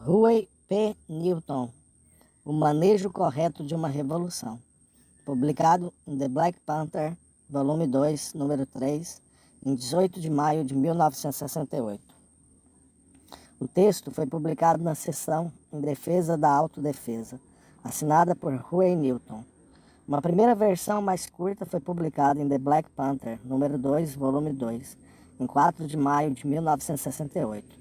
Huey P. Newton, O Manejo Correto de uma Revolução, publicado em The Black Panther, volume 2, número 3, em 18 de maio de 1968. O texto foi publicado na seção Em Defesa da Autodefesa, assinada por Huey Newton. Uma primeira versão mais curta foi publicada em The Black Panther, número 2, volume 2, em 4 de maio de 1968.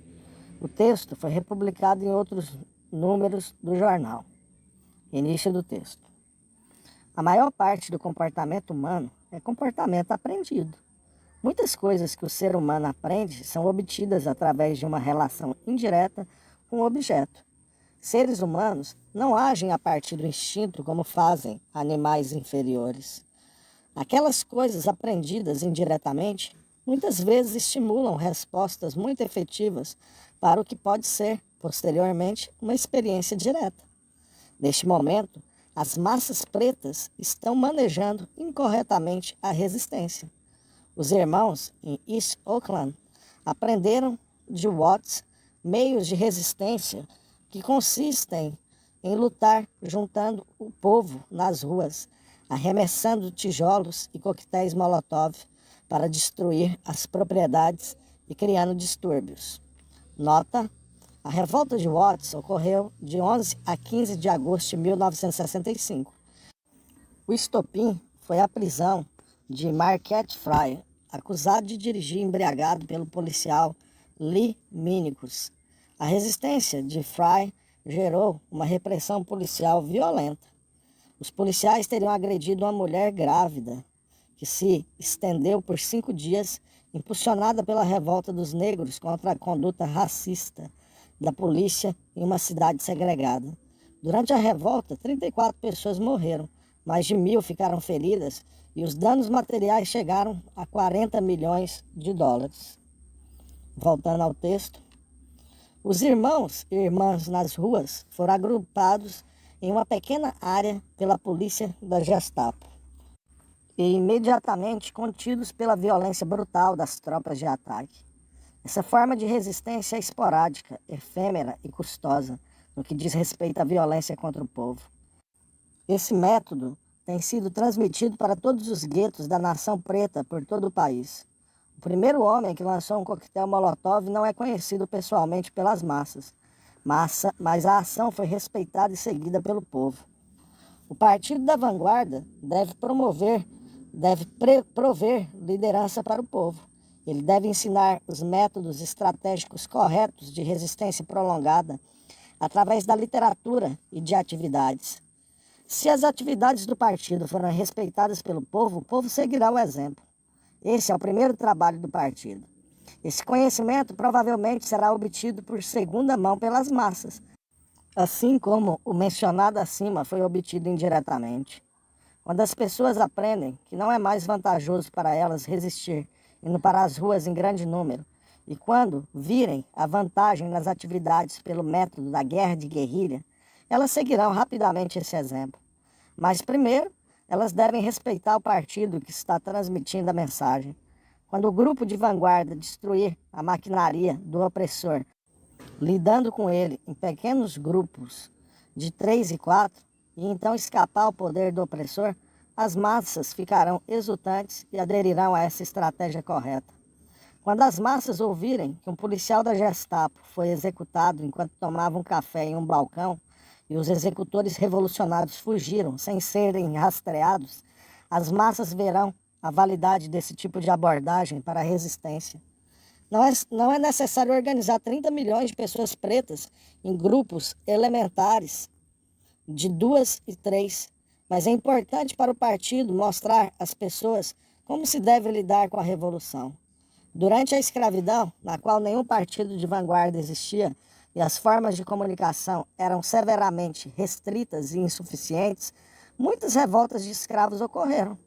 O texto foi republicado em outros números do jornal. Início do texto. A maior parte do comportamento humano é comportamento aprendido. Muitas coisas que o ser humano aprende são obtidas através de uma relação indireta com o objeto. Seres humanos não agem a partir do instinto como fazem animais inferiores. Aquelas coisas aprendidas indiretamente muitas vezes estimulam respostas muito efetivas para o que pode ser, posteriormente, uma experiência direta. Neste momento, as massas pretas estão manejando incorretamente a resistência. Os irmãos em East Oakland aprenderam de Watts meios de resistência que consistem em lutar juntando o povo nas ruas, arremessando tijolos e coquetéis Molotov para destruir as propriedades e criando distúrbios. Nota: a revolta de Watts ocorreu de 11 a 15 de agosto de 1965. O estopim foi a prisão de Marquette Frye, acusado de dirigir embriagado pelo policial Lee Minnicus. A resistência de Frye gerou uma repressão policial violenta. Os policiais teriam agredido uma mulher grávida, que se estendeu por 5 dias, impulsionada pela revolta dos negros contra a conduta racista da polícia em uma cidade segregada. Durante a revolta, 34 pessoas morreram, mais de 1.000 ficaram feridas e os danos materiais chegaram a 40 milhões de dólares. Voltando ao texto, os irmãos e irmãs nas ruas foram agrupados em uma pequena área pela polícia da Gestapo e imediatamente contidos pela violência brutal das tropas de ataque. Essa forma de resistência é esporádica, efêmera e custosa no que diz respeito à violência contra o povo. Esse método tem sido transmitido para todos os guetos da nação preta por todo o país. O primeiro homem que lançou um coquetel Molotov não é conhecido pessoalmente pelas massas, mas a ação foi respeitada e seguida pelo povo. O Partido da Vanguarda deve prover liderança para o povo. Ele deve ensinar os métodos estratégicos corretos de resistência prolongada através da literatura e de atividades. Se as atividades do partido forem respeitadas pelo povo, o povo seguirá o exemplo. Esse é o primeiro trabalho do partido. Esse conhecimento provavelmente será obtido por segunda mão pelas massas, assim como o mencionado acima foi obtido indiretamente. Quando as pessoas aprendem que não é mais vantajoso para elas resistir indo para as ruas em grande número, e quando virem a vantagem nas atividades pelo método da guerra de guerrilha, elas seguirão rapidamente esse exemplo. Mas primeiro, elas devem respeitar o partido que está transmitindo a mensagem. Quando o grupo de vanguarda destruir a maquinaria do opressor, lidando com ele em pequenos grupos de 3 e 4, e então escapar ao poder do opressor, as massas ficarão exultantes e aderirão a essa estratégia correta. Quando as massas ouvirem que um policial da Gestapo foi executado enquanto tomava um café em um balcão e os executores revolucionários fugiram sem serem rastreados, as massas verão a validade desse tipo de abordagem para a resistência. Não é necessário organizar 30 milhões de pessoas pretas em grupos elementares de 2 e 3, mas é importante para o partido mostrar às pessoas como se deve lidar com a revolução. Durante a escravidão, na qual nenhum partido de vanguarda existia e as formas de comunicação eram severamente restritas e insuficientes, muitas revoltas de escravos ocorreram.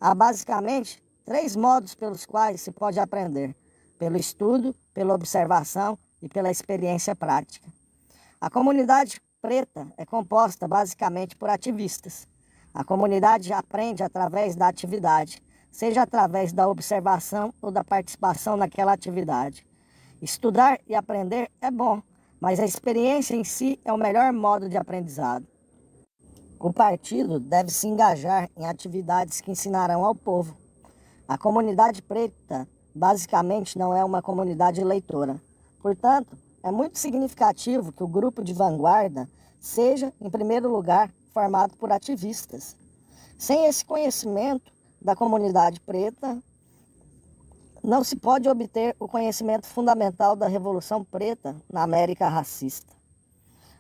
Há basicamente 3 modos pelos quais se pode aprender: pelo estudo, pela observação e pela experiência prática. A comunidade preta é composta basicamente por ativistas. A comunidade aprende através da atividade, seja através da observação ou da participação naquela atividade. Estudar e aprender é bom, mas a experiência em si é o melhor modo de aprendizado. O partido deve se engajar em atividades que ensinarão ao povo. A comunidade preta, basicamente, não é uma comunidade leitora. Portanto, é muito significativo que o grupo de vanguarda seja, em primeiro lugar, formado por ativistas. Sem esse conhecimento da comunidade preta, não se pode obter o conhecimento fundamental da Revolução Preta na América racista.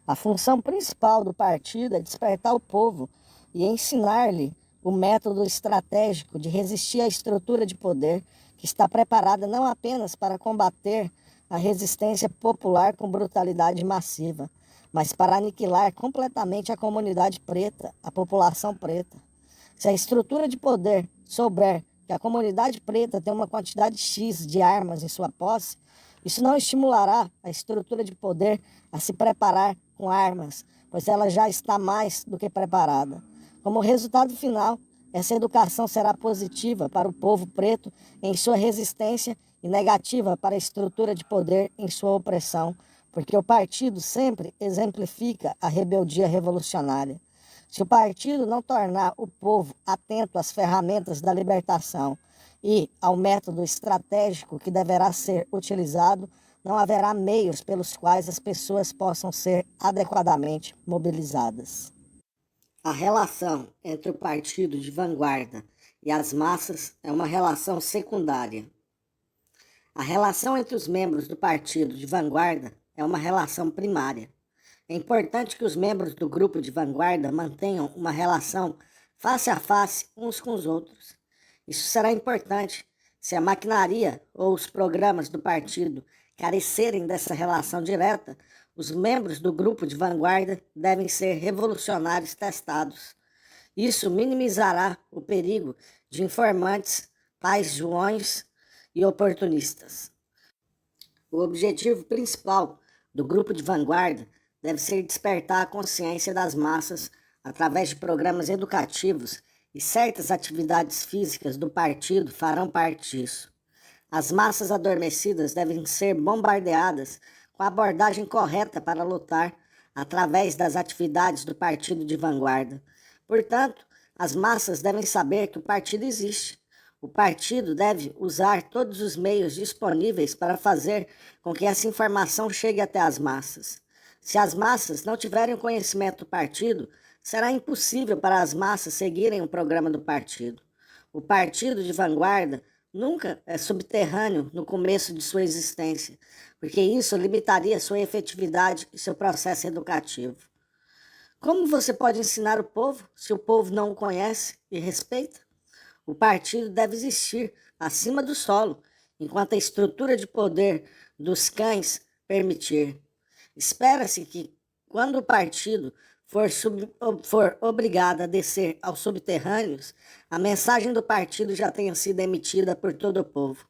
A função principal do partido é despertar o povo e ensinar-lhe o método estratégico de resistir à estrutura de poder que está preparada não apenas para combater a resistência popular com brutalidade massiva, mas para aniquilar completamente a comunidade preta, a população preta. Se a estrutura de poder souber que a comunidade preta tem uma quantidade X de armas em sua posse, isso não estimulará a estrutura de poder a se preparar com armas, pois ela já está mais do que preparada. Como resultado final, essa educação será positiva para o povo preto em sua resistência e negativa para a estrutura de poder em sua opressão, porque o partido sempre exemplifica a rebeldia revolucionária. Se o partido não tornar o povo atento às ferramentas da libertação e ao método estratégico que deverá ser utilizado, não haverá meios pelos quais as pessoas possam ser adequadamente mobilizadas. A relação entre o partido de vanguarda e as massas é uma relação secundária. A relação entre os membros do partido de vanguarda é uma relação primária. É importante que os membros do grupo de vanguarda mantenham uma relação face a face uns com os outros. Isso será importante se a maquinaria ou os programas do partido carecerem dessa relação direta. Os membros do grupo de vanguarda devem ser revolucionários testados. Isso minimizará o perigo de informantes, pais joões e oportunistas. O objetivo principal do grupo de vanguarda deve ser despertar a consciência das massas através de programas educativos, e certas atividades físicas do partido farão parte disso. As massas adormecidas devem ser bombardeadas com a abordagem correta para lutar através das atividades do partido de vanguarda. Portanto, as massas devem saber que o partido existe. O partido deve usar todos os meios disponíveis para fazer com que essa informação chegue até as massas. Se as massas não tiverem o conhecimento do partido, será impossível para as massas seguirem o programa do partido. O partido de vanguarda nunca é subterrâneo no começo de sua existência, porque isso limitaria sua efetividade e seu processo educativo. Como você pode ensinar o povo se o povo não o conhece e respeita? O partido deve existir acima do solo, enquanto a estrutura de poder dos cães permitir. Espera-se que, quando o partido for obrigado a descer aos subterrâneos, a mensagem do partido já tenha sido emitida por todo o povo.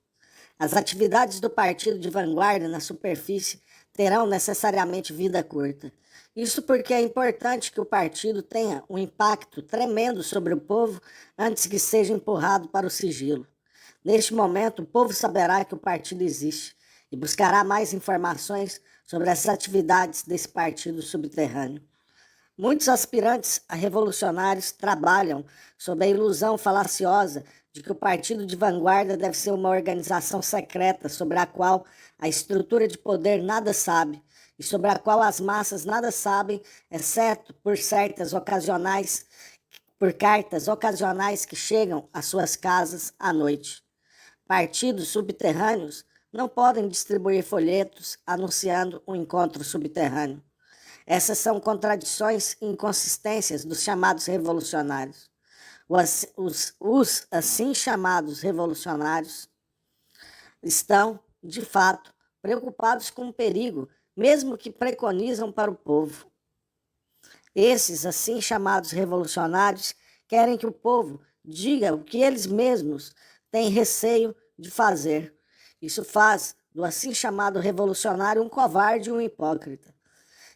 As atividades do partido de vanguarda na superfície terão necessariamente vida curta. Isso porque é importante que o partido tenha um impacto tremendo sobre o povo antes que seja empurrado para o sigilo. Neste momento, o povo saberá que o partido existe e buscará mais informações sobre as atividades desse partido subterrâneo. Muitos aspirantes a revolucionários trabalham sob a ilusão falaciosa de que o partido de vanguarda deve ser uma organização secreta sobre a qual a estrutura de poder nada sabe e sobre a qual as massas nada sabem, exceto por cartas ocasionais que chegam às suas casas à noite. Partidos subterrâneos não podem distribuir folhetos anunciando um encontro subterrâneo. Essas são contradições e inconsistências dos chamados revolucionários. Os assim chamados revolucionários estão, de fato, preocupados com o perigo, mesmo que preconizam para o povo. Esses assim chamados revolucionários querem que o povo diga o que eles mesmos têm receio de fazer. Isso faz do assim chamado revolucionário um covarde e um hipócrita.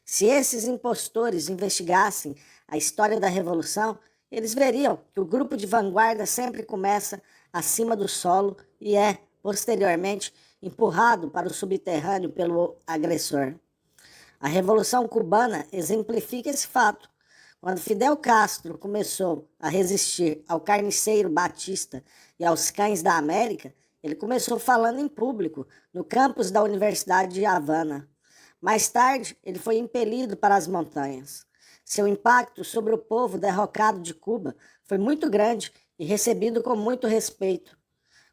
Se esses impostores investigassem a história da Revolução, eles veriam que o grupo de vanguarda sempre começa acima do solo e é, posteriormente, empurrado para o subterrâneo pelo agressor. A Revolução Cubana exemplifica esse fato. Quando Fidel Castro começou a resistir ao carniceiro Batista e aos cães da América, ele começou falando em público, no campus da Universidade de Havana. Mais tarde, ele foi impelido para as montanhas. Seu impacto sobre o povo derrocado de Cuba foi muito grande e recebido com muito respeito.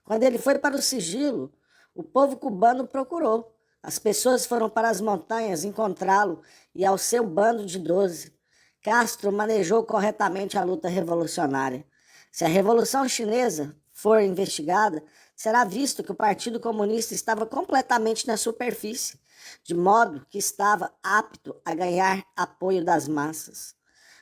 Quando ele foi para o sigilo, o povo cubano o procurou. As pessoas foram para as montanhas encontrá-lo e ao seu bando de 12. Castro manejou corretamente a luta revolucionária. Se a Revolução Chinesa for investigada, será visto que o Partido Comunista estava completamente na superfície, de modo que estava apto a ganhar apoio das massas.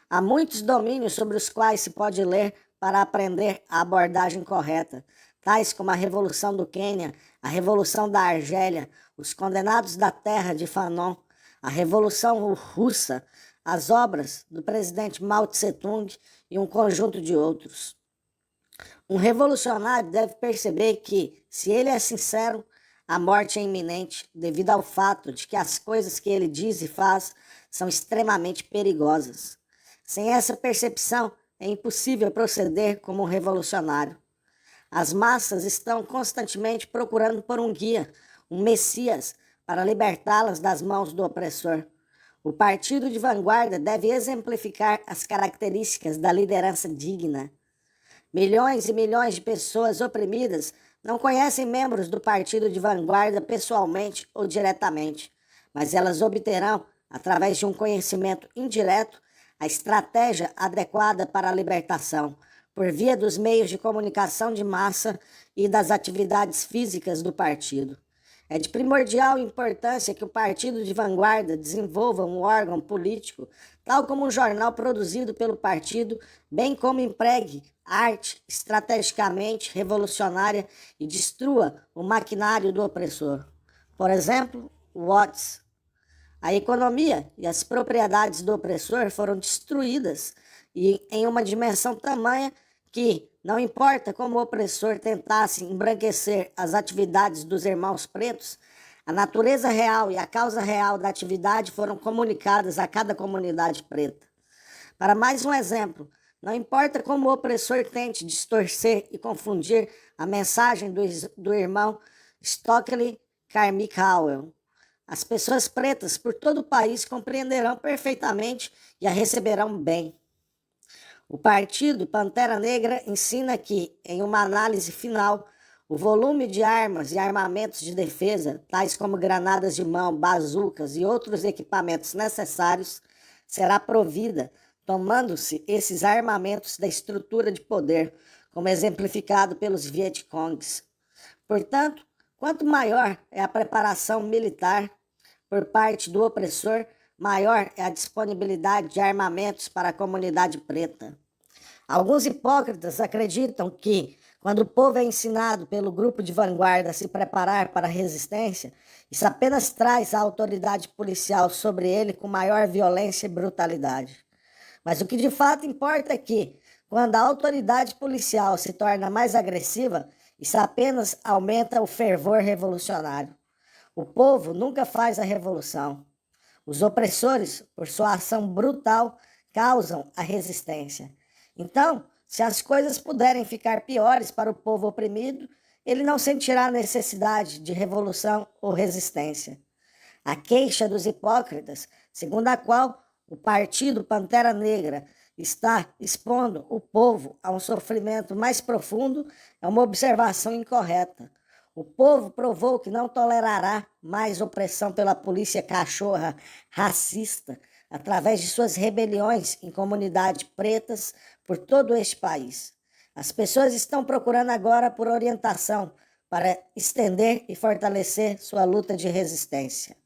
Há muitos domínios sobre os quais se pode ler para aprender a abordagem correta, tais como a Revolução do Quênia, a Revolução da Argélia, os Condenados da Terra de Fanon, a Revolução Russa, as obras do presidente Mao Tse-tung e um conjunto de outros. Um revolucionário deve perceber que, se ele é sincero, a morte é iminente devido ao fato de que as coisas que ele diz e faz são extremamente perigosas. Sem essa percepção, é impossível proceder como um revolucionário. As massas estão constantemente procurando por um guia, um messias, para libertá-las das mãos do opressor. O partido de vanguarda deve exemplificar as características da liderança digna. Milhões e milhões de pessoas oprimidas não conhecem membros do partido de vanguarda pessoalmente ou diretamente, mas elas obterão, através de um conhecimento indireto, a estratégia adequada para a libertação, por via dos meios de comunicação de massa e das atividades físicas do partido. É de primordial importância que o partido de vanguarda desenvolva um órgão político, tal como um jornal produzido pelo partido, bem como empregue arte estrategicamente revolucionária e destrua o maquinário do opressor. Por exemplo, Watts. A economia e as propriedades do opressor foram destruídas e em uma dimensão tamanha que, não importa como o opressor tentasse embranquecer as atividades dos irmãos pretos, a natureza real e a causa real da atividade foram comunicadas a cada comunidade preta. Para mais um exemplo, não importa como o opressor tente distorcer e confundir a mensagem do irmão Stokely Carmichael, as pessoas pretas por todo o país compreenderão perfeitamente e a receberão bem. O Partido Pantera Negra ensina que, em uma análise final, o volume de armas e armamentos de defesa, tais como granadas de mão, bazucas e outros equipamentos necessários, será provida, tomando-se esses armamentos da estrutura de poder, como exemplificado pelos Vietcongs. Portanto, quanto maior é a preparação militar por parte do opressor, maior é a disponibilidade de armamentos para a comunidade preta. Alguns hipócritas acreditam que, quando o povo é ensinado pelo grupo de vanguarda a se preparar para a resistência, isso apenas traz a autoridade policial sobre ele com maior violência e brutalidade. Mas o que de fato importa é que, quando a autoridade policial se torna mais agressiva, isso apenas aumenta o fervor revolucionário. O povo nunca faz a revolução. Os opressores, por sua ação brutal, causam a resistência. Então, se as coisas puderem ficar piores para o povo oprimido, ele não sentirá necessidade de revolução ou resistência. A queixa dos hipócritas, segundo a qual o Partido Pantera Negra está expondo o povo a um sofrimento mais profundo, é uma observação incorreta. O povo provou que não tolerará mais opressão pela polícia cachorra racista através de suas rebeliões em comunidades pretas por todo este país. As pessoas estão procurando agora por orientação para estender e fortalecer sua luta de resistência.